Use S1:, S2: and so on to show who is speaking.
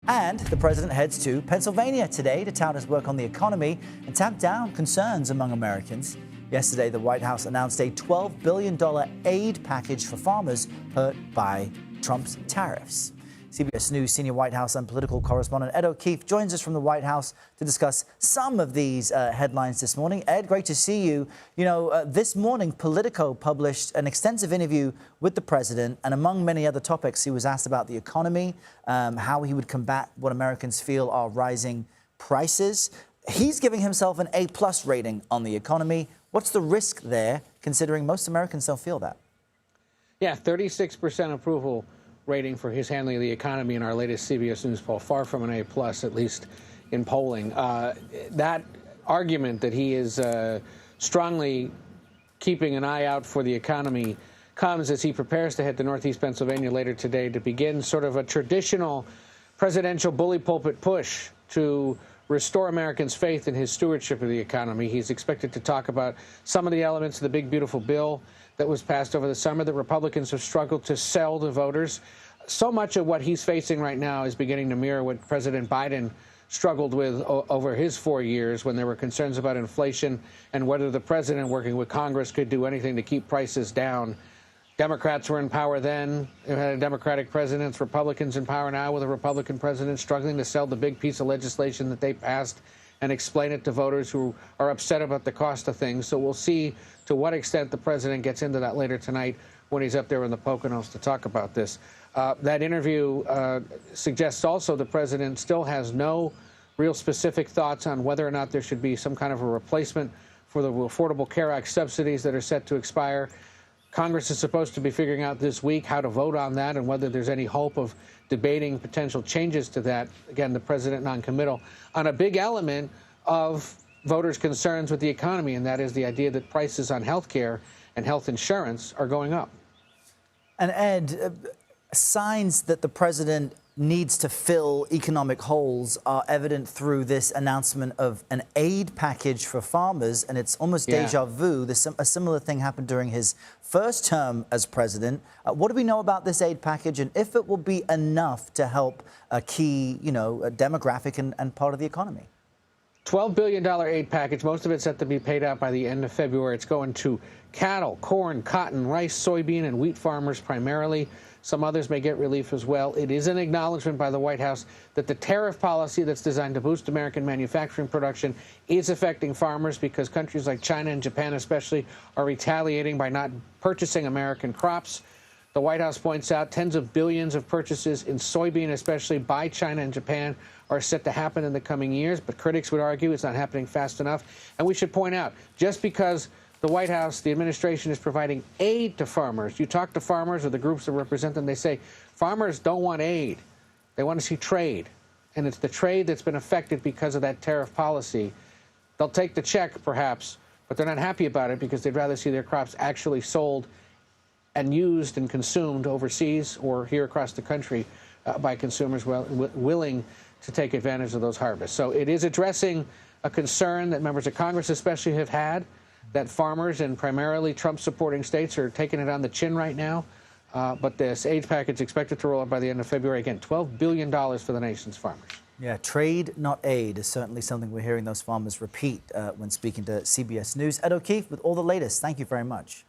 S1: And the president heads to Pennsylvania today to tout his work on the economy and tamp down concerns among Americans. Yesterday, the White House announced a $12 billion aid package for farmers hurt by Trump's tariffs. CBS News senior White House and political correspondent Ed O'Keefe joins us from the White House to discuss some of these headlines this morning. Ed, great to see you. This morning, Politico published an extensive interview with the president, and among many other topics, he was asked about the economy, how he would combat what Americans feel are rising prices. He's giving himself an A+ rating on the economy. What's the risk there, considering most Americans don't feel that?
S2: Yeah, 36% approval rating for his handling of the economy in our latest CBS News poll, far from an A+, at least in polling. That argument that he is strongly keeping an eye out for the economy comes as he prepares to head to Northeast Pennsylvania later today to begin sort of a traditional presidential bully pulpit push to restore Americans' faith in his stewardship of the economy. He's expected to talk about some of the elements of the big, beautiful bill that was passed over the summer that Republicans have struggled to sell to voters. So much of what he's facing right now is beginning to mirror what President Biden struggled with over his 4 years when there were concerns about inflation and whether the president working with Congress could do anything to keep prices down. Democrats were in power then. They had a Democratic president. Republicans in power now with a Republican president struggling to sell the big piece of legislation that they passed and explain it to voters who are upset about the cost of things. So we'll see to what extent the president gets into that later tonight when he's up there in the Poconos to talk about this. That interview suggests also the president still has no real specific thoughts on whether or not there should be some kind of a replacement for the Affordable Care Act subsidies that are set to expire. Congress is supposed to be figuring out this week how to vote on that and whether there's any hope of debating potential changes to that. Again, the president noncommittal on a big element of voters' concerns with the economy, and that is the idea that prices on health care and health insurance are going up.
S1: And Ed, signs that the president needs to fill economic holes are evident through this announcement of an aid package for farmers, and it's almost deja vu. A similar thing happened during his first term as president. What do we know about this aid package, and if it will be enough to help a key, demographic and part of the economy?
S2: $12 billion aid package, most of it set to be paid out by the end of February. It's going to cattle, corn, cotton, rice, soybean, and wheat farmers primarily. Some others may get relief as well. It is an acknowledgement by the White House that the tariff policy that's designed to boost American manufacturing production is affecting farmers because countries like China and Japan especially are retaliating by not purchasing American crops. The White House points out tens of billions of purchases in soybean, especially by China and Japan, are set to happen in the coming years, but critics would argue it's not happening fast enough. And we should point out, just because the White House, the administration, is providing aid to farmers, you talk to farmers or the groups that represent them, they say farmers don't want aid. They want to see trade. And it's the trade that's been affected because of that tariff policy. They'll take the check, perhaps, but they're not happy about it because they'd rather see their crops actually sold and used and consumed overseas or here across the country by consumers willing to take advantage of those harvests. So it is addressing a concern that members of Congress especially have had, that farmers and primarily Trump-supporting states are taking it on the chin right now. But this aid package is expected to roll out by the end of February. Again, $12 billion for the nation's farmers.
S1: Yeah, trade, not aid, is certainly something we're hearing those farmers repeat when speaking to CBS News. Ed O'Keefe with all the latest. Thank you very much.